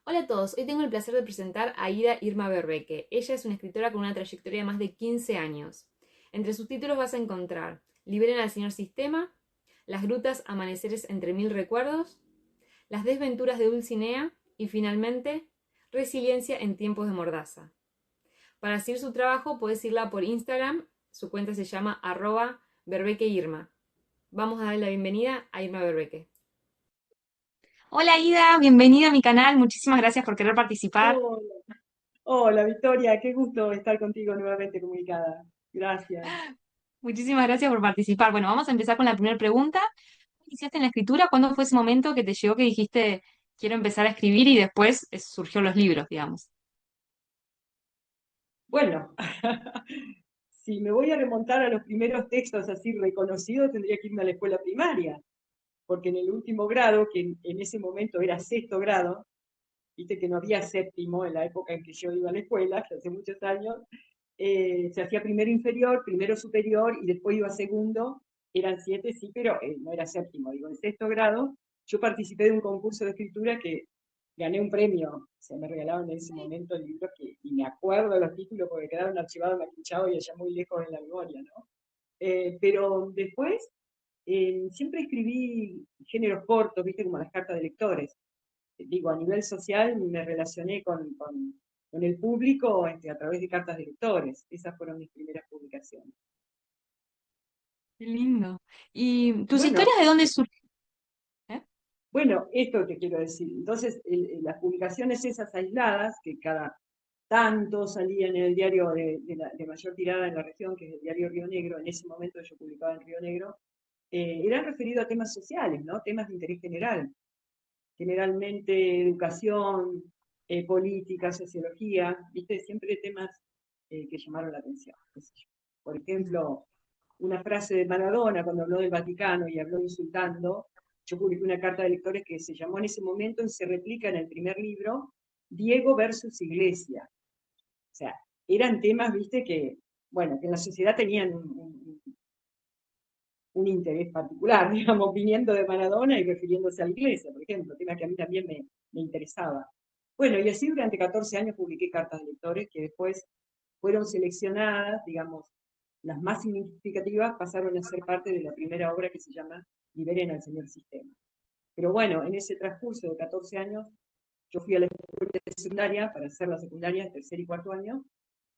Hola a todos, hoy tengo el placer de presentar a Ida Irma Berbeque. Ella es una escritora con una trayectoria de más de 15 años. Entre sus títulos vas a encontrar Liberen al señor Sistema, Las grutas amaneceres entre mil recuerdos, Las desventuras de Dulcinea y finalmente Resiliencia en tiempos de mordaza. Para seguir su trabajo puedes irla por Instagram, su cuenta se llama @berbequeirma. Vamos a darle la bienvenida a Irma Berbeque. Hola Ida, bienvenida a mi canal, muchísimas gracias por querer participar. Hola, hola Victoria, qué gusto estar contigo nuevamente comunicada. Gracias. Muchísimas gracias por participar. Bueno, vamos a empezar con la primera pregunta. ¿Cómo iniciaste en la escritura? ¿Cuándo fue ese momento que te llegó que dijiste quiero empezar a escribir y después surgió los libros, digamos? Bueno, si me voy a remontar a los primeros textos así reconocidos, tendría que irme a la escuela primaria, porque en el último grado, que en ese momento era sexto grado, viste que no había séptimo en la época en que yo iba a la escuela, que hace muchos años, se hacía primero inferior, primero superior y después iba a segundo. Eran siete, sí, pero no era séptimo. Digo, en sexto grado yo participé de un concurso de escritura que gané un premio. Se me regalaron en ese momento libros y me acuerdo de los títulos porque quedaron archivados, maquillados y allá muy lejos en la memoria, ¿no? Pero después siempre escribí géneros cortos, viste, como las cartas de lectores. Digo, a nivel social me relacioné con el público a través de cartas de lectores. Esas fueron mis primeras publicaciones. Qué lindo. ¿Y tus Bueno, historias de dónde surgen? ¿Eh? bueno, esto te quiero decir. Entonces, las publicaciones esas aisladas, que cada tanto salían en el diario de mayor tirada en la región, que es el diario Río Negro, en ese momento yo publicaba en Río Negro, eran referidos a temas sociales, ¿no? Temas de interés general. Generalmente educación, política, sociología, ¿viste? Siempre temas que llamaron la atención. Qué sé yo. Por ejemplo, una frase de Maradona cuando habló del Vaticano y habló insultando, yo publiqué una carta de lectores que se llamó en ese momento y se replica en el primer libro, Diego versus Iglesia. O sea, eran temas, viste, que, bueno, que en la sociedad tenían un interés particular, digamos, viniendo de Maradona y refiriéndose a la iglesia, por ejemplo, tema que a mí también me interesaba. Bueno, y así durante 14 años publiqué cartas de lectores que después fueron seleccionadas, digamos, las más significativas pasaron a ser parte de la primera obra que se llama Liberen al Señor Sistema. Pero bueno, en ese transcurso de 14 años, yo fui a la escuela secundaria para hacer la secundaria, tercer y cuarto año,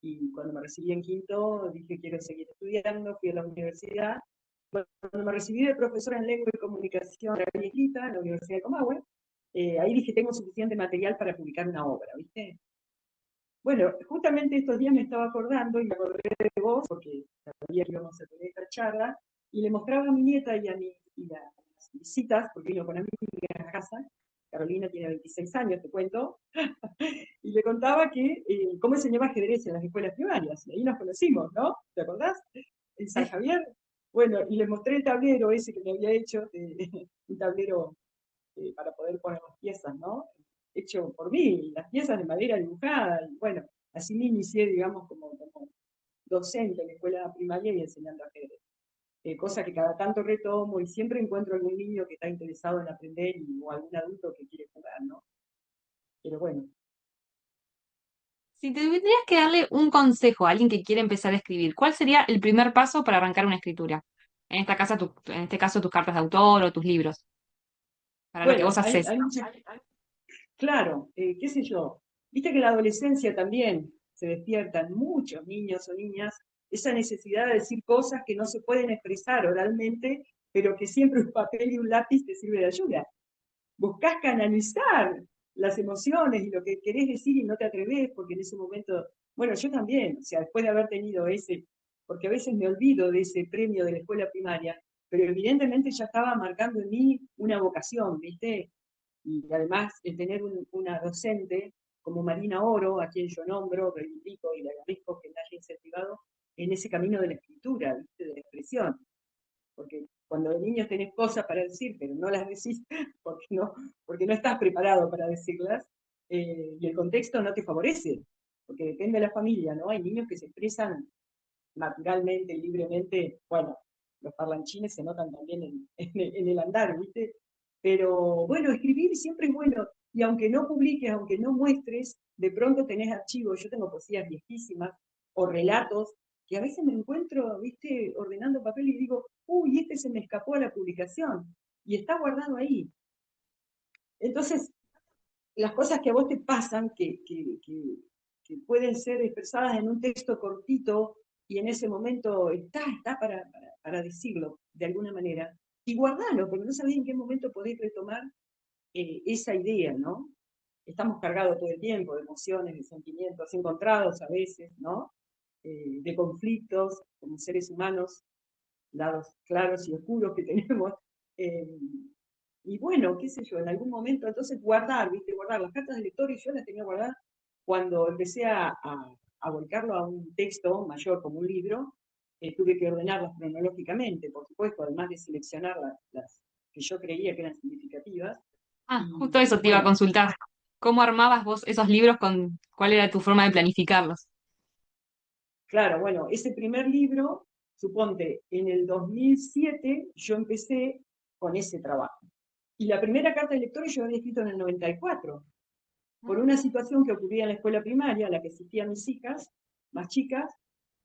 y cuando me recibí en quinto dije quiero seguir estudiando, fui a la universidad. Cuando me recibí de profesora en lengua y comunicación oral y escrita en la Universidad de Comahue, ahí dije tengo suficiente material para publicar una obra, ¿viste? Bueno, justamente estos días me estaba acordando y me acordé de vos porque sabía que íbamos a tener esta charla y le mostraba a mi nieta y las visitas, porque vino con amigas a casa. Carolina tiene 26 años, te cuento, y le contaba que cómo enseñaba ajedrez en las escuelas primarias. Y ahí nos conocimos, ¿no? ¿Te acordás? En San Sí. Javier. Bueno, y le mostré el tablero ese que me había hecho, un tablero para poder poner las piezas, ¿no? Hecho por mí, las piezas de madera dibujada, y bueno, así me inicié, digamos, como docente en la escuela primaria y enseñando ajedrez. Cosa que cada tanto retomo y siempre encuentro algún niño que está interesado en aprender o algún adulto que quiere jugar, ¿no? Pero bueno, Si te tendrías que darle un consejo a alguien que quiere empezar a escribir, ¿cuál sería el primer paso para arrancar una escritura? En este caso, tus cartas de autor o tus libros, para lo que bueno, vos haces. hay muchas, claro, qué sé yo, viste que en la adolescencia también se despiertan muchos niños o niñas esa necesidad de decir cosas que no se pueden expresar oralmente, pero que siempre un papel y un lápiz te sirve de ayuda. Buscás canalizar las emociones y lo que querés decir y no te atreves porque en ese momento, bueno, yo también, o sea, después de haber tenido ese, porque a veces me olvido de ese premio de la escuela primaria, pero evidentemente ya estaba marcando en mí una vocación, ¿viste? Y además el tener una docente como Marina Oro, a quien yo nombro, reivindico y le agradezco que me haya incentivado en ese camino de la escritura, ¿viste? De la expresión, porque cuando de niños tenés cosas para decir, pero no las decís porque no estás preparado para decirlas, y el contexto no te favorece, porque depende de la familia, ¿no? Hay niños que se expresan naturalmente, libremente, bueno, los parlanchines se notan también en el andar, ¿viste? Pero bueno, escribir siempre es bueno. y aunque no publiques, aunque no muestres, de pronto tenés archivos, yo tengo poesías viejísimas o relatos, que a veces me encuentro, viste, ordenando papel y digo, uy, este se me escapó a la publicación, y está guardado ahí. Entonces, las cosas que a vos te pasan, que pueden ser expresadas en un texto cortito, y en ese momento está para decirlo de alguna manera, y guardalo, porque no sabés en qué momento podés retomar esa idea, ¿no? Estamos cargados todo el tiempo de emociones, de sentimientos encontrados a veces, ¿no? De conflictos como seres humanos, lados claros y oscuros que tenemos. eh, y bueno, qué sé yo, en algún momento, entonces guardar, ¿viste? Guardar las cartas de lector y yo las tenía guardadas cuando empecé a volcarlo a un texto mayor como un libro, tuve que ordenarlas cronológicamente, por supuesto, además de seleccionar las que yo creía que eran significativas. Ah, justo Y eso te iba a bueno, consultar. ¿Cómo armabas vos esos libros con cuál era tu forma de planificarlos? claro, bueno, ese primer libro, suponte, en el 2007 yo empecé con ese trabajo. Y la primera carta de lectores yo había escrito en el 94, por una situación que ocurría en la escuela primaria, a la que asistían mis hijas, más chicas,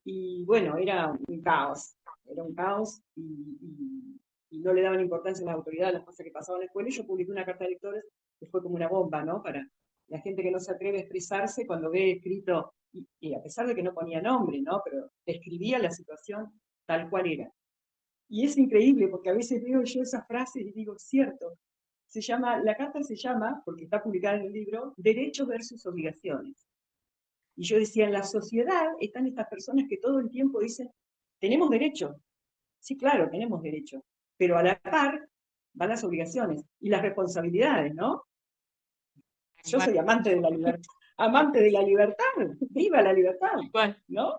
y bueno, era un caos y no le daban importancia a las autoridades a las cosas que pasaban en la escuela, y yo publiqué una carta de lectores que fue como una bomba, ¿no? Para la gente que no se atreve a expresarse cuando ve escrito, y a pesar de que no ponía nombre, ¿no? Pero describía la situación tal cual era. Y es increíble porque a veces veo yo esas frases y digo, cierto, la carta se llama, porque está publicada en el libro, Derechos versus Obligaciones. Y yo decía, en la sociedad están estas personas que todo el tiempo dicen, tenemos derecho. Sí, claro, tenemos derecho. Pero a la par van las obligaciones y las responsabilidades, ¿no? Yo Igual, soy amante de la libertad, viva la libertad, igual. ¿no?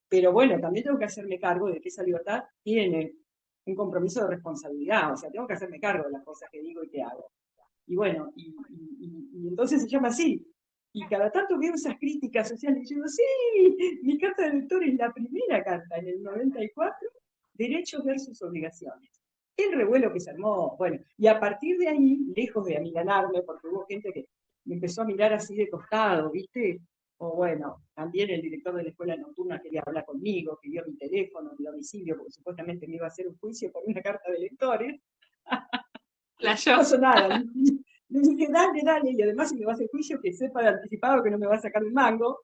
Pero bueno, también tengo que hacerme cargo de que esa libertad tiene un compromiso de responsabilidad, o sea, tengo que hacerme cargo de las cosas que digo y que hago. Y bueno, y entonces se llama así. Y cada tanto veo esas críticas sociales y digo, sí, mi carta de lector es la primera carta, en el 94, derechos versus obligaciones. El revuelo que se armó, bueno, y a partir de ahí, lejos de amilanarme, porque hubo gente que me empezó a mirar así de costado, ¿viste? O bueno, también el director de la escuela nocturna quería hablar conmigo, pidió mi teléfono, mi domicilio, porque supuestamente me iba a hacer un juicio por una carta de lectores. No Flasheó. pasó nada. Le dije, dale, dale, y además si me va a hacer juicio, que sepa de anticipado que no me va a sacar un mango.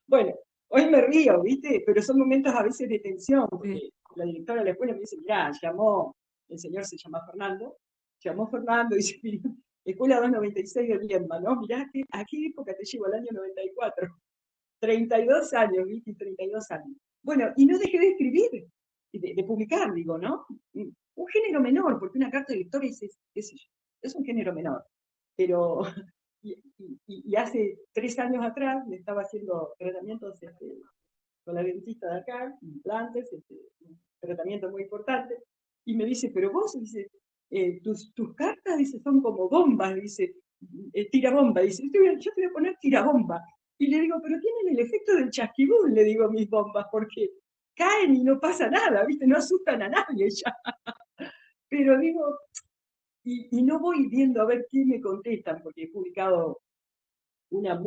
Bueno, hoy me río, ¿viste? Pero son momentos a veces de tensión, Sí. porque la directora de la escuela me dice, mirá, llamó, el señor se llama Fernando, llamó Fernando y dice, escuela 296 de Viedma, ¿no? Mirá, ¿a qué época te llevo? Al año 94. 32 años, ¿viste? 32 años. Bueno, y no dejé de escribir, de publicar, digo, ¿no? Un género menor, porque una carta de lectores es un género menor. Pero, y hace 3 años atrás me estaba haciendo tratamientos con la dentista de acá, implantes, un tratamiento muy importante, y me dice, pero vos, dice, tus cartas, dice, son como bombas, dice, tira bomba, dice, yo te voy a poner tira bomba. Y le digo, pero tienen el efecto del chasquibún, le digo, mis bombas, porque caen y no pasa nada, ¿viste? No asustan a nadie ya. Pero digo, y no voy viendo a ver qué me contestan, porque he publicado una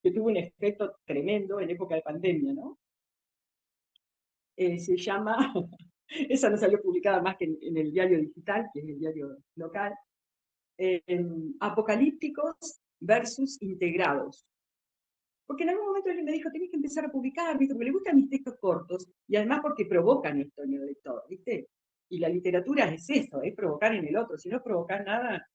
que tuvo un efecto tremendo en época de pandemia, ¿no? Se llama, esa no salió publicada más que en el diario digital, que es el diario local, Apocalípticos versus Integrados. Porque en algún momento alguien me dijo, tenés que empezar a publicar, ¿viste? Porque le gustan mis textos cortos y además porque provocan esto en el lector, ¿viste? Y la literatura es eso, es provocar en el otro. Si no provocas nada,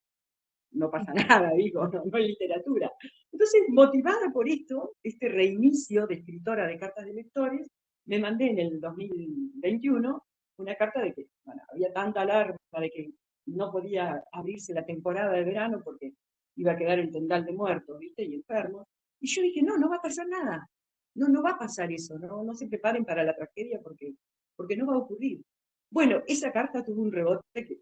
no pasa nada, digo, no hay literatura. Entonces, motivada por esto, este reinicio de escritora de cartas de lectores, me mandé en el 2021 una carta de que, bueno, había tanta alarma de que no podía abrirse la temporada de verano porque iba a quedar el tendal de muertos, ¿viste? Y enfermos. Y yo dije, no va a pasar nada. No va a pasar eso, no se preparen para la tragedia porque no va a ocurrir. Bueno, esa carta tuvo un rebote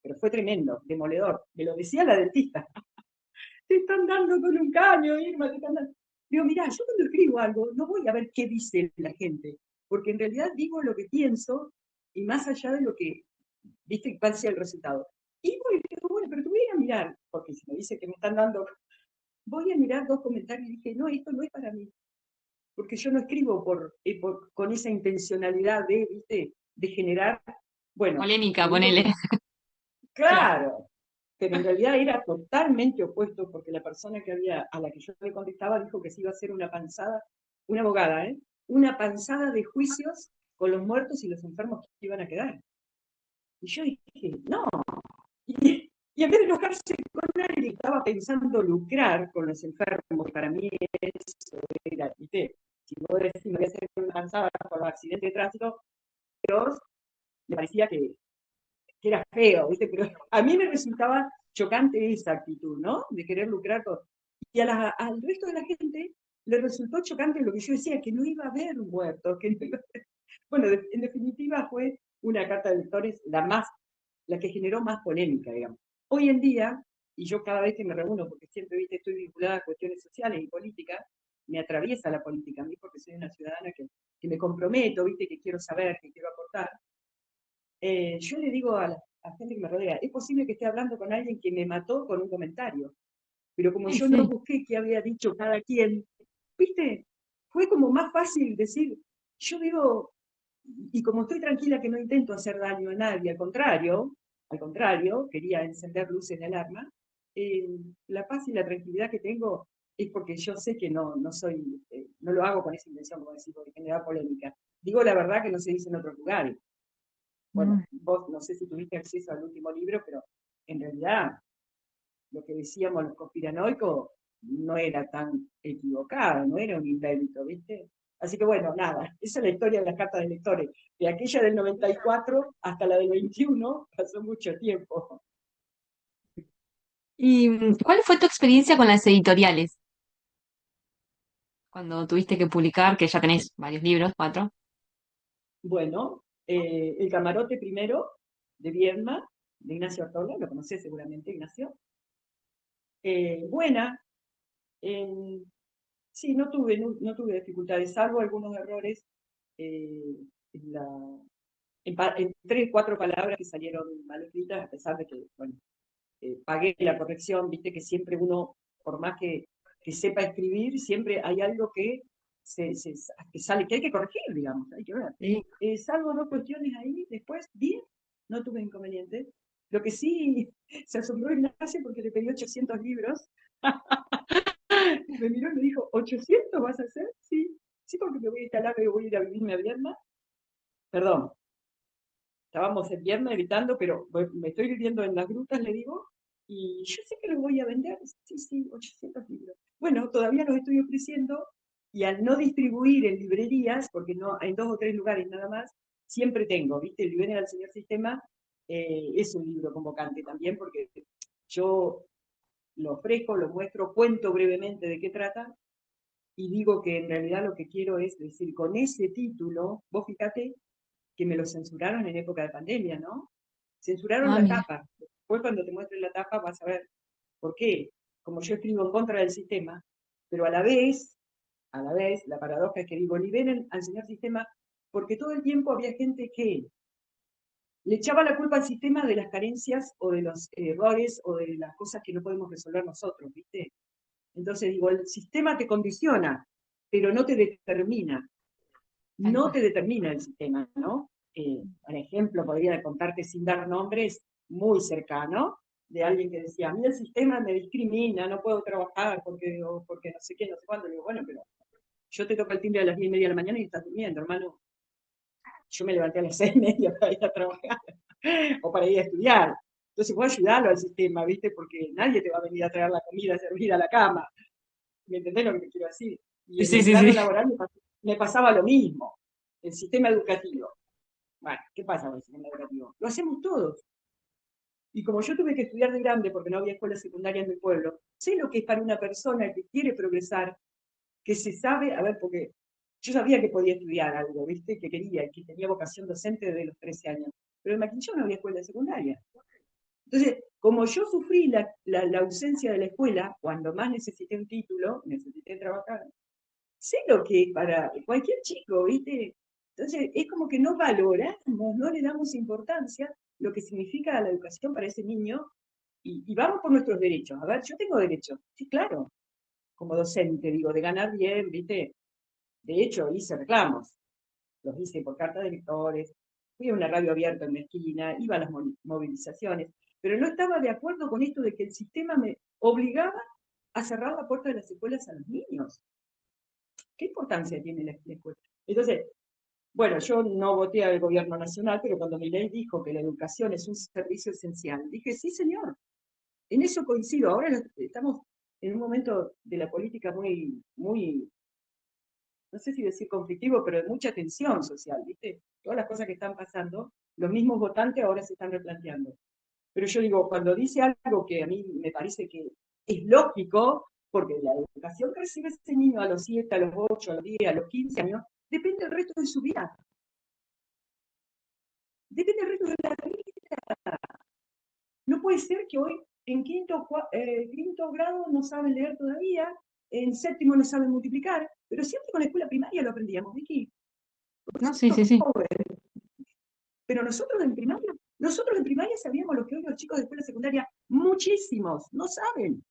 pero fue tremendo, demoledor. Me lo decía la dentista. Te están dando con un caño, Irma, te están dando. Digo, mirá, yo cuando escribo algo no voy a ver qué dice la gente, porque en realidad digo lo que pienso y más allá de lo que, viste, cuál sea el resultado. Y bueno, digo, bueno, pero te voy a ir a mirar, porque si me dice que me están dando, voy a mirar dos comentarios y dije, no, esto no es para mí, porque yo no escribo con esa intencionalidad de, ¿viste? De generar, bueno, Polémica, te digo ponele. que, Claro. claro, pero en realidad era totalmente opuesto porque la persona a la que yo le contestaba dijo que se iba a hacer una panzada, una abogada, ¿eh? Una panzada de juicios con los muertos y los enfermos que iban a quedar. Y yo dije, no. Y en vez de enojarse con nadie, estaba pensando lucrar con los enfermos. Para mí eso era, ¿viste? Si vos decís, me voy a hacer una panzada por accidente de tránsito, Dios, me parecía que era feo, ¿viste? Pero a mí me resultaba chocante esa actitud, ¿no? De querer lucrar con... Y al resto de la gente le resultó chocante lo que yo decía, que no iba a haber muertos, que no iba a haber... Bueno, en definitiva fue una carta de lectores la que generó más polémica, digamos. Hoy en día, y yo cada vez que me reúno, porque siempre, viste, estoy vinculada a cuestiones sociales y políticas, me atraviesa la política a mí porque soy una ciudadana que me comprometo, viste, que quiero saber, que quiero aportar. Yo le digo a la gente que me rodea, es posible que esté hablando con alguien que me mató con un comentario, pero como Sí, yo no sí. busqué qué había dicho cada quien, viste, fue como más fácil decir, yo digo, y como estoy tranquila que no intento hacer daño a nadie, al contrario, quería encender luces de alarma, eh, la paz y la tranquilidad que tengo es porque yo sé que no soy, no lo hago con esa intención, como decir, de generar polémica. Digo la verdad que no se dice en otros lugares. Bueno, Mm. vos no sé si tuviste acceso al último libro, pero en realidad lo que decíamos los conspiranoicos no era tan equivocado, no era un invento, ¿viste? Así que bueno, nada, esa es la historia de las cartas de lectores. De aquella del 94 hasta la del 21 pasó mucho tiempo. ¿Y cuál fue tu experiencia con las editoriales? Cuando tuviste que publicar, que ya tenés varios libros, cuatro. Bueno, El camarote primero, de Viedma, de Ignacio Artola, lo conocés seguramente, Ignacio. Buena, eh, sí, no tuve dificultades, salvo algunos errores eh, en, en tres, cuatro palabras que salieron mal escritas, a pesar de que, bueno, pagué la corrección, viste que siempre uno, por más que sepa escribir, siempre hay algo que sale, que hay que corregir, digamos, hay que ver. Sí. Salvo dos cuestiones ahí, después, bien, no tuve inconvenientes. Lo que sí se asombró Ignacio porque le pedí 800 libros. Me miró y me dijo, ¿800 vas a hacer? Sí, sí, porque me voy a instalar y voy a ir a vivirme a Vietnam. Perdón, estábamos en Vietnam evitando, pero me estoy viviendo en las grutas, le digo, y yo sé que los voy a vender. Sí, sí, 800 libros. Bueno, todavía los estoy ofreciendo y al no distribuir en librerías, porque no en dos o tres lugares nada más, siempre tengo, ¿viste? El Liberen al Señor Sistema es un libro convocante también, porque yo lo ofrezco, lo muestro, cuento brevemente de qué trata y digo que en realidad lo que quiero es decir, con ese título, vos fíjate que me lo censuraron en época de pandemia, ¿no? Censuraron Ah, la mira. tapa. Después cuando te muestre la tapa vas a ver por qué. Como yo escribo en contra del sistema, pero a la vez, la paradoja es que digo, liberen al señor sistema, porque todo el tiempo había gente que le echaba la culpa al sistema de las carencias o de los errores o de las cosas que no podemos resolver nosotros, ¿viste? Entonces digo, el sistema te condiciona, pero no te determina. Tal No cual. te determina el sistema, ¿no? Por ejemplo, podría contarte sin dar nombres muy cercano de alguien que decía, a mí el sistema me discrimina, no puedo trabajar porque no sé qué, no sé cuándo. Le digo, bueno, pero yo te toco el timbre a las 10:30 de la mañana y estás durmiendo, hermano. Yo me levanté a las 6:30 para ir a trabajar o para ir a estudiar. Entonces, voy a ayudarlo al sistema, ¿viste? Porque nadie te va a venir a traer la comida servida a la cama. ¿Me entendés lo que te quiero decir? Y en Sí, el sí, plano sí. laboral me pasaba lo mismo. El sistema educativo. Bueno, ¿qué pasa con el sistema educativo? Lo hacemos todos. Y como yo tuve que estudiar de grande porque no había escuela secundaria en mi pueblo, sé lo que es para una persona que quiere progresar, que se sabe, a ver, porque yo sabía que podía estudiar algo, ¿viste? Que quería, que tenía vocación docente desde los 13 años. Pero en Maquinchón no había escuela secundaria. Entonces, como yo sufrí la ausencia de la escuela, cuando más necesité un título, necesité trabajar, sé lo que es para cualquier chico, ¿viste? Entonces, es como que no valoramos, no le damos importancia lo que significa la educación para ese niño y vamos por nuestros derechos. A ver, yo tengo derechos, sí, claro, como docente, digo, de ganar bien, ¿viste? De hecho, hice reclamos, los hice por carta de lectores, fui a una radio abierta en mi esquina, iba a las movilizaciones, pero no estaba de acuerdo con esto de que el sistema me obligaba a cerrar la puerta de las escuelas a los niños. ¿Qué importancia tiene la escuela? Entonces, bueno, yo no voté al gobierno nacional, pero cuando Milei dijo que la educación es un servicio esencial, dije, sí, señor, en eso coincido. Ahora estamos en un momento de la política muy, no sé si decir conflictivo, pero de mucha tensión social, ¿viste? Todas las cosas que están pasando, los mismos votantes ahora se están replanteando. Pero yo digo, cuando dice algo que a mí me parece que es lógico, porque la educación que recibe ese niño a los 7, a los 8, a los 10, a los 15 años, depende del resto de su vida. Depende del resto de la vida. No puede ser que hoy en quinto grado no saben leer todavía, en séptimo no saben multiplicar, pero siempre con la escuela primaria lo aprendíamos, Vicky. No, sí, sí, sí. Pero nosotros en primaria sabíamos lo que hoy los chicos de escuela secundaria, muchísimos, no saben.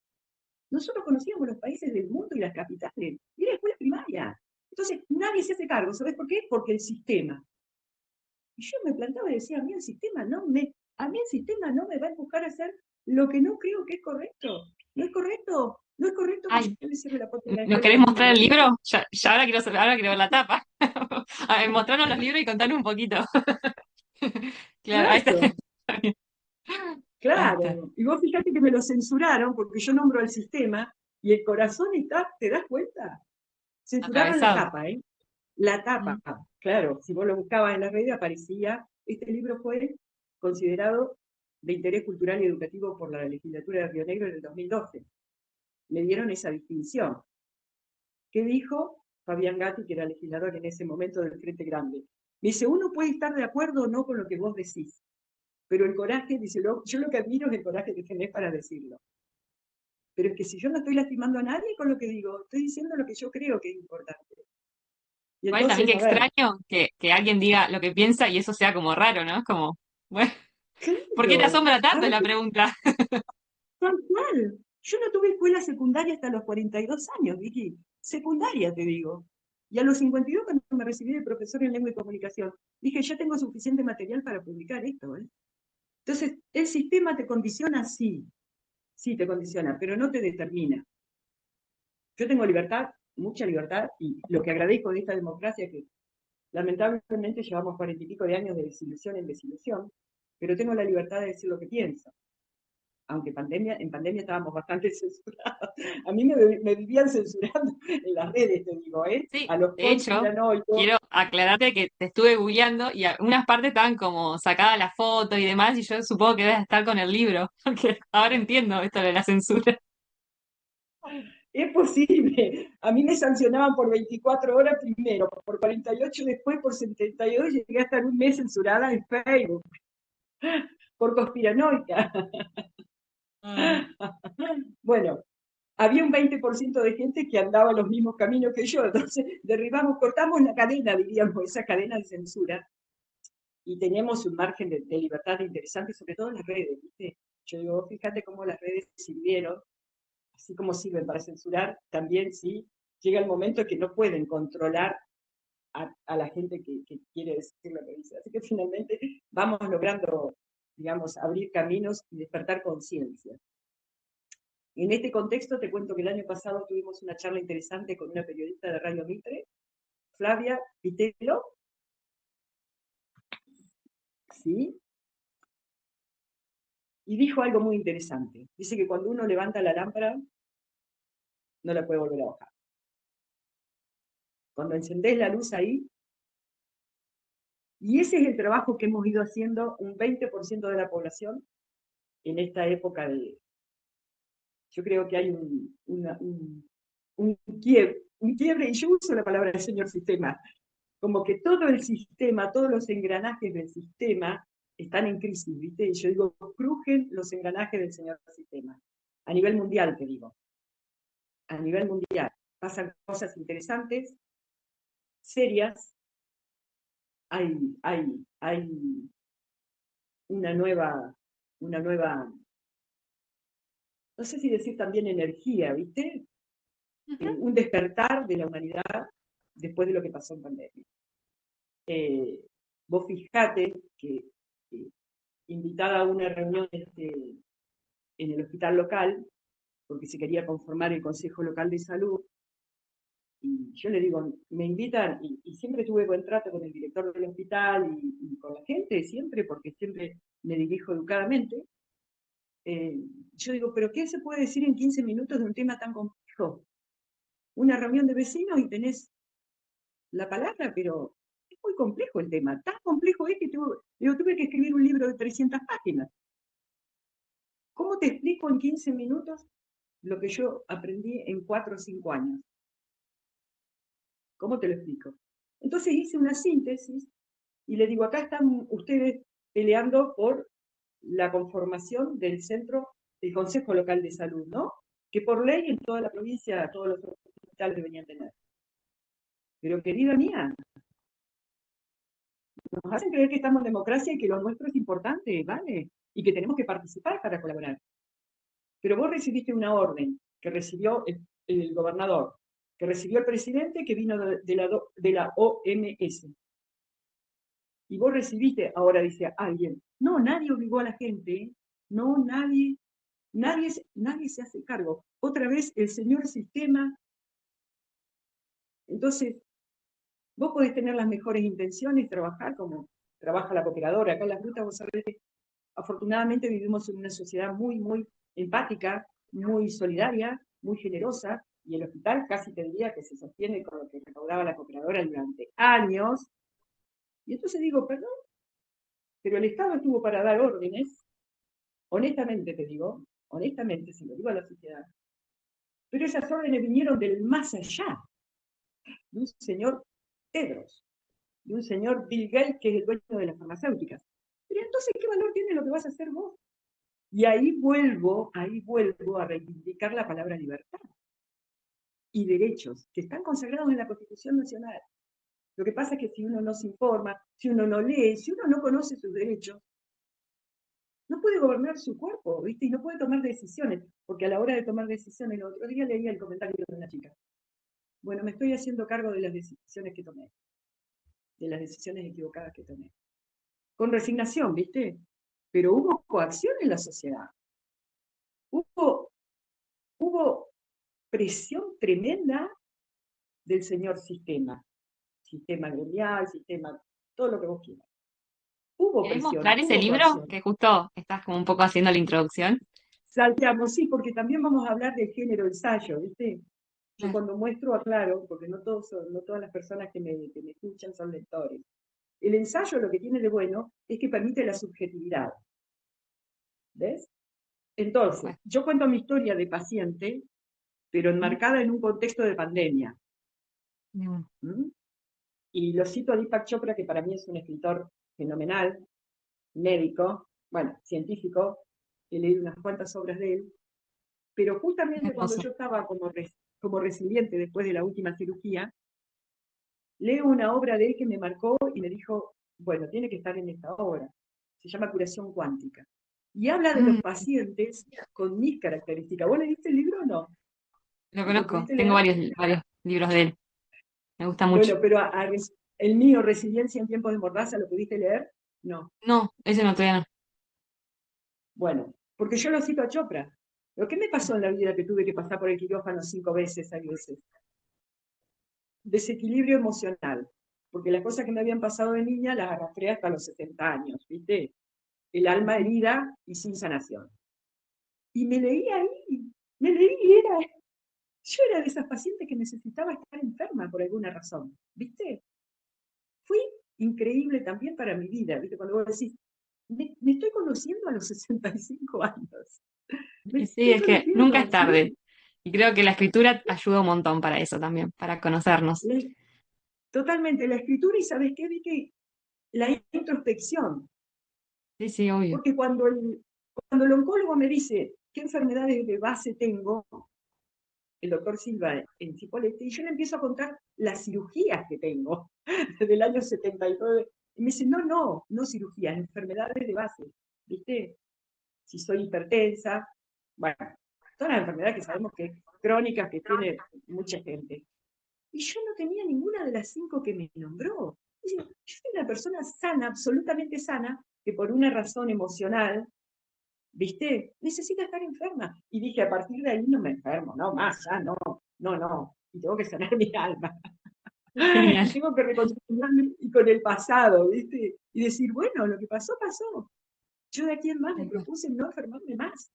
Nosotros conocíamos los países del mundo y las capitales, y era escuela primaria. Entonces, nadie se hace cargo, ¿sabes por qué? Porque el sistema. Y yo me plantaba y decía, a mí el sistema no me va a empujar a hacer lo que no creo que es correcto. No es correcto, no es correcto que Ay, yo le cierre la puerta de la ¿nos escuela a querés los mostrar el niños. libro? Ya ahora quiero saber, ahora quiero ver la tapa. A ver, mostrarnos los libros y contarnos un poquito. Claro, ahí está. Claro, Ahí está. claro. Y vos fíjate que me lo censuraron porque yo nombro al sistema y el corazón está, ¿te das cuenta? Censuraron la Atravesado. tapa, ¿eh? La Mm. tapa, claro, si vos lo buscabas en las redes aparecía, este libro fue considerado de interés cultural y educativo por la legislatura de Río Negro en el 2012. Le dieron esa distinción. ¿Qué dijo Fabián Gatti, que era legislador en ese momento del Frente Grande? Me dice, uno puede estar de acuerdo o no con lo que vos decís, pero el coraje, dice, yo lo que admiro es el coraje que tenés para decirlo. Pero es que si yo no estoy lastimando a nadie con lo que digo, estoy diciendo lo que yo creo que es importante. Y Igual también entonces, que a ver, extraño que alguien diga lo que piensa y eso sea como raro, ¿no? Es como, bueno, ¿por qué te claro, asombra a tanto ver, la pregunta? tal cual. Yo no tuve escuela secundaria hasta los 42 años, Vicky. Secundaria, te digo. Y a los 52, cuando me recibí de profesor en lengua y comunicación, dije, ya tengo suficiente material para publicar esto, ¿eh? Entonces, el sistema te condiciona, sí, sí te condiciona, pero no te determina. Yo tengo libertad, mucha libertad, y lo que agradezco de esta democracia, que lamentablemente llevamos 40 y pico de años de desilusión en desilusión, pero tengo la libertad de decir lo que pienso. Aunque en pandemia estábamos bastante censurados. A mí me vivían censurando en las redes, te digo, ¿eh? Sí, A los de hecho, conspiranoicos. quiero aclararte que te estuve googleando y algunas partes estaban como sacadas las fotos y demás, y yo supongo que debes estar con el libro, porque ahora entiendo esto de la censura. Es posible. A mí me sancionaban por 24 horas primero, por 48 después, por 72, llegué a estar un mes censurada en Facebook, por conspiranoica. Ay, Bueno, había un 20% de gente que andaba los mismos caminos que yo, entonces derribamos, cortamos la cadena, diríamos, esa cadena de censura, y teníamos un margen de libertad interesante, sobre todo en las redes, ¿viste? Yo digo, fíjate cómo las redes sirvieron, así como sirven para censurar, también sí, llega el momento que no pueden controlar a la gente que quiere decir lo que dice. Así que finalmente vamos logrando, digamos, abrir caminos y despertar conciencia. En este contexto te cuento que el año pasado tuvimos una charla interesante con una periodista de Radio Mitre, Flavia Pitelo, ¿sí? Y dijo algo muy interesante. Dice que cuando uno levanta la lámpara, no la puede volver a bajar. Cuando encendés la luz ahí, y ese es el trabajo que hemos ido haciendo un 20% de la población en esta época de... Yo creo que hay un quiebre, y yo uso la palabra del señor sistema, como que todo el sistema, todos los engranajes del sistema están en crisis, ¿viste? Y yo digo, crujen los engranajes del señor sistema. A nivel mundial, te digo. A nivel mundial. Pasan cosas interesantes, serias, hay una nueva, no sé si decir también energía, ¿viste? Ujú. Un despertar de la humanidad después de lo que pasó en pandemia. Eh, Vos fijate que invitada a una reunión en el hospital local, porque se quería conformar el Consejo Local de Salud, y yo le digo, me invitan, y siempre tuve buen trato con el director del hospital y con la gente, siempre, porque siempre me dirijo educadamente. Eh, yo digo, ¿pero qué se puede decir en 15 minutos de un tema tan complejo? Una reunión de vecinos y tenés la palabra, pero es muy complejo el tema. Tan complejo es que tuve que escribir un libro de 300 páginas. ¿Cómo te explico en 15 minutos lo que yo aprendí en 4 o 5 años? ¿Cómo te lo explico? Entonces hice una síntesis y le digo, acá están ustedes peleando por la conformación del centro, del Consejo Local de Salud, ¿no? Que por ley en toda la provincia todos los hospitales deberían tener. Pero querida mía, nos hacen creer que estamos en democracia y que lo nuestro es importante, ¿vale? Y que tenemos que participar para colaborar. Pero vos recibiste una orden que recibió el gobernador, que recibió el presidente, que vino de la OMS. Y vos recibiste, ahora dice alguien, no, nadie obligó a la gente, no, nadie se hace cargo. Otra vez el señor sistema. Entonces, vos podés tener las mejores intenciones, trabajar como trabaja la cooperadora. Acá en Las Brutas, vos sabés, afortunadamente vivimos en una sociedad muy, muy empática, muy solidaria, muy generosa, y el hospital casi te diría que se sostiene con lo que recaudaba la cooperadora durante años. Y entonces digo, perdón, pero el Estado estuvo para dar órdenes, honestamente te digo, honestamente se lo digo a la sociedad, pero esas órdenes vinieron del más allá, de un señor Tedros, de un señor Bill Gates, que es el dueño de las farmacéuticas. Pero entonces, ¿qué valor tiene lo que vas a hacer vos? Y ahí vuelvo a reivindicar la palabra libertad y derechos, que están consagrados en la Constitución Nacional. Lo que pasa es que si uno no se informa, si uno no lee, si uno no conoce sus derechos, no puede gobernar su cuerpo, ¿viste? Y no puede tomar decisiones, porque a la hora de tomar decisiones, el otro día leía el comentario de una chica. Bueno, me estoy haciendo cargo de las decisiones que tomé, de las decisiones equivocadas que tomé. Con resignación, ¿viste? Pero hubo coacción en la sociedad. Hubo, hubo presión tremenda del señor sistema gremial, sistema, todo lo que vos quieras. Hubo ¿Querés presión, mostrar ese hubo libro coacción. que justo estás como un poco haciendo la introducción? Salteamos, sí, porque también vamos a hablar del género ensayo, ¿viste? Yo Claro. cuando muestro aclaro, porque no todas las personas que me escuchan son lectores. El ensayo lo que tiene de bueno es que permite la subjetividad, ¿ves? Entonces, Bueno, yo cuento mi historia de paciente, pero ¿mm? enmarcada en un contexto de pandemia. Bueno. ¿Mm? Y lo cito a Deepak Chopra, que para mí es un escritor fenomenal, médico, bueno, científico, he leído unas cuantas obras de él, pero justamente cuando Hermoso. yo estaba como resiliente después de la última cirugía, leo una obra de él que me marcó y me dijo, bueno, tiene que estar en esta obra. Se llama Curación Cuántica. Y habla de los Mm, pacientes con mis características. ¿Vos leíste el libro o no? lo ¿Lo conozco, pudiste tengo leer? varios libros de él, me gusta mucho. Bueno, pero el mío, Resiliencia en tiempos de mordaza, ¿lo pudiste leer? No. No, ese no, todavía no. Bueno, porque yo lo cito a Chopra. ¿Lo que me pasó en la vida que tuve que pasar por el quirófano 5 veces, 6 veces? Desequilibrio emocional. Porque las cosas que me habían pasado de niña las arrastré hasta los 70 años, ¿viste? El alma Ujú. herida y sin sanación. Y me leí ahí, me leí y yo era de esas pacientes que necesitaba estar enferma por alguna razón, ¿viste? Fue increíble también para mi vida, ¿viste? Cuando vos decís, me estoy conociendo a los 65 años. Me Y sí, estoy es que nunca es conociendo, tarde. ¿sí? Y creo que la escritura ayuda un montón para eso también, para conocernos. La- Totalmente, la escritura y ¿sabes qué? Vi que la introspección, Sí, sí, obvio. porque cuando el oncólogo me dice qué enfermedades de base tengo, el doctor Silva en Cipolletti, y yo le empiezo a contar las cirugías que tengo desde el año 79. Y me dice, no, no, no cirugías, enfermedades de base, ¿viste? Si soy hipertensa, bueno, todas las enfermedades que sabemos que crónicas que tiene mucha gente. Y yo no tenía ninguna de las 5 que me nombró. Dice, yo soy una persona sana, absolutamente sana, que por una razón emocional, ¿viste? Necesita estar enferma. Y dije, a partir de ahí no me enfermo, no más, ya no, no, no. Y tengo que sanar mi alma. Genial. Y tengo que reconciliarme con el pasado, ¿viste? Y decir, bueno, lo que pasó, pasó. Yo de aquí en más me Tal cual. propuse no enfermarme más.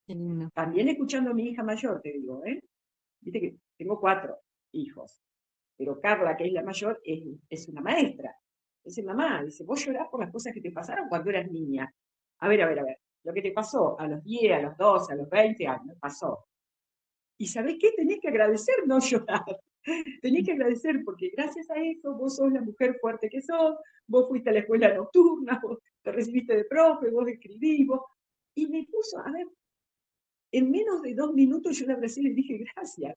Qué lindo. También escuchando a mi hija mayor, te digo, ¿eh? Viste que tengo 4 hijos, pero Carla, que es la mayor, es una maestra. Es mamá, dice, vos llorás por las cosas que te pasaron cuando eras niña. A ver, a ver, a ver. Lo que te pasó a los 10, a los 12, a los 20 años, pasó. ¿Y sabés qué? Tenés que agradecer no llorar. Tenés que agradecer porque gracias a eso vos sos la mujer fuerte que sos, vos fuiste a la escuela nocturna, vos te recibiste de profe, vos escribís, vos... Y me puso, a ver, en menos de 2 minutos yo le abracé y le dije gracias.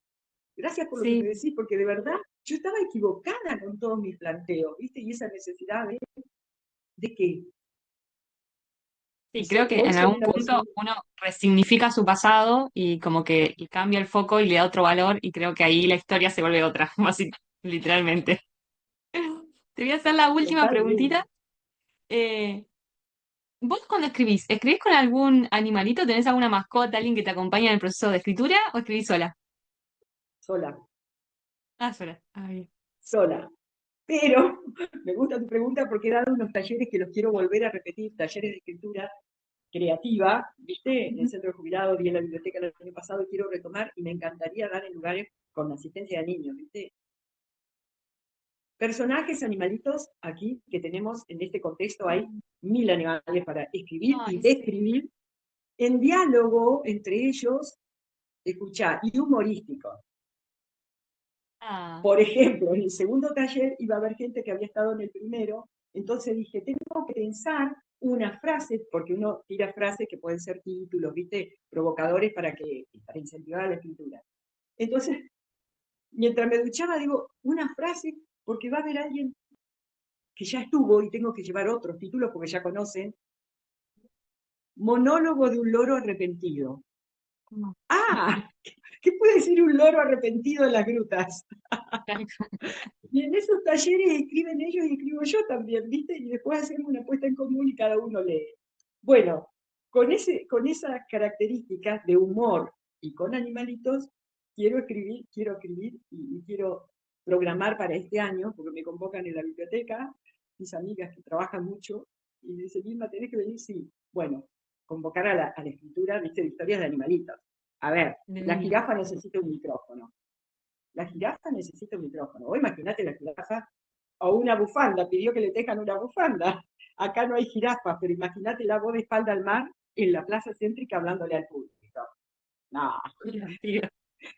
Gracias por lo que me Sí, decís, porque de verdad yo estaba equivocada con todos mis planteos, ¿viste? Y esa necesidad de que, no sí, creo sé, que hoy en soy algún una punto persona uno resignifica su pasado y como que y cambia el foco y le da otro valor y creo que ahí la historia se vuelve otra, literalmente. Te voy a hacer la última totalmente preguntita. ¿Vos cuando escribís con algún animalito? ¿Tenés alguna mascota, alguien que te acompaña en el proceso de escritura o escribís sola? sola, Ah, sola. Ah, bien. sola. Pero me gusta tu pregunta porque he dado unos talleres que los quiero volver a repetir, talleres de escritura creativa, ¿viste? En el Ujú. centro de jubilados, di en la biblioteca el año pasado y quiero retomar y me encantaría dar en lugares con asistencia de niños, ¿viste? Personajes, animalitos, aquí que tenemos en este contexto hay 1000 animales para escribir y Ay, sí. describir en diálogo entre ellos, escuchar, y humorístico. Ah, Por ejemplo, en el segundo taller iba a haber gente que había estado en el primero, entonces dije, tengo que pensar una frase, porque uno tira frases que pueden ser títulos, ¿viste? Provocadores para incentivar la escritura. Entonces, mientras me duchaba, digo, una frase, porque va a haber alguien que ya estuvo y tengo que llevar otros títulos porque ya conocen. Monólogo de un loro arrepentido. no. Ah, ¿qué puede decir un loro arrepentido en las grutas? Tal Y en esos talleres escriben ellos y escribo yo también, ¿viste? Y después hacemos una puesta en común y cada uno lee. Bueno, con esas características de humor y con animalitos, quiero escribir y quiero programar para este año, porque me convocan en la biblioteca, mis amigas que trabajan mucho, y me dicen, Vilma, ¿tenés que venir? Sí. Bueno, convocar a la escritura, ¿viste? De historias de animalitos. A ver, de la una. jirafa necesita un micrófono. La jirafa necesita un micrófono. O imagínate la jirafa o una bufanda, pidió que le tejan una bufanda. Acá no hay jirafas, pero imagínate la voz de espalda al mar en la plaza céntrica hablándole al público. No, Divertido.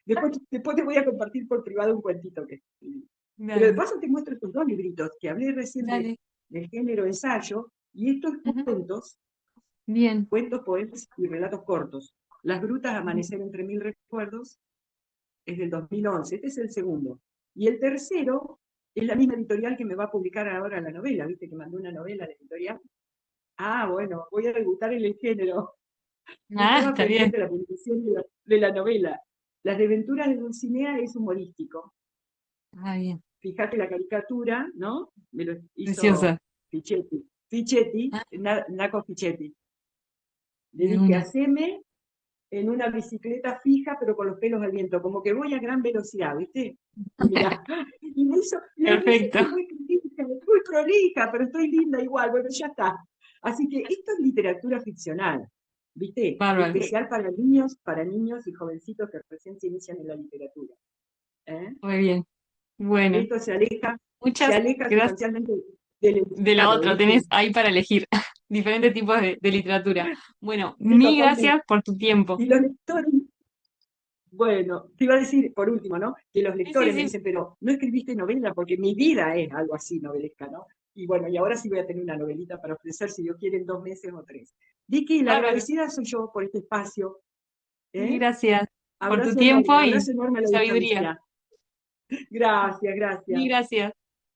después te voy a compartir por privado un cuentito que escribí. Pero de Dale, paso te muestro estos 2 libritos que hablé recién dale. del género ensayo, y estos Ujú. cuentos, Bien. cuentos, poemas y relatos cortos. Las grutas, Bien. amanecer entre mil recuerdos, es del 2011, este es el segundo. Y el tercero es la misma editorial que me va a publicar ahora la novela, viste que mandó una novela a la editorial. Ah, bueno, voy a debutar en el género. Ah, Estaba está bien. pendiente la publicación de la novela. Las desventuras de Dulcinea es humorístico. Ah, bien. Fíjate la caricatura, ¿no? Me lo Preciosa. hizo Fichetti. Fichetti, Ah, Naco Fichetti. Le de dije, una. haceme en una bicicleta fija, pero con los pelos al viento, como que voy a gran velocidad, ¿viste? Y mira, y me hizo, la Perfecto. receta es muy prolija, pero estoy linda igual, bueno, ya está. Así que esto es literatura ficcional, ¿viste? Bárbaro. Especial para niños y jovencitos que recién se inician en la literatura. ¿Eh? Muy bien. Bueno, Esto se muchas aleja gracias sustancialmente del de la claro, otra. ¿viste? Tenés ahí para elegir diferentes tipos de literatura. Bueno, Sí, mil totalmente. gracias por tu tiempo. Y los lectores, bueno, te iba a decir por último, ¿no? Que los Sí, sí, lectores me sí. dicen, pero no escribiste novela porque mi vida es algo así novelesca, ¿no? Y bueno, y ahora sí voy a tener una novelita para ofrecer, si Dios quiere, en 2 meses o 3. Vicky, la Bárbaro. agradecida soy yo por este espacio, Mil ¿eh? gracias por tu tiempo y Abrazo enorme a tu la sabiduría. distancia. Gracias, Mil gracias. gracias.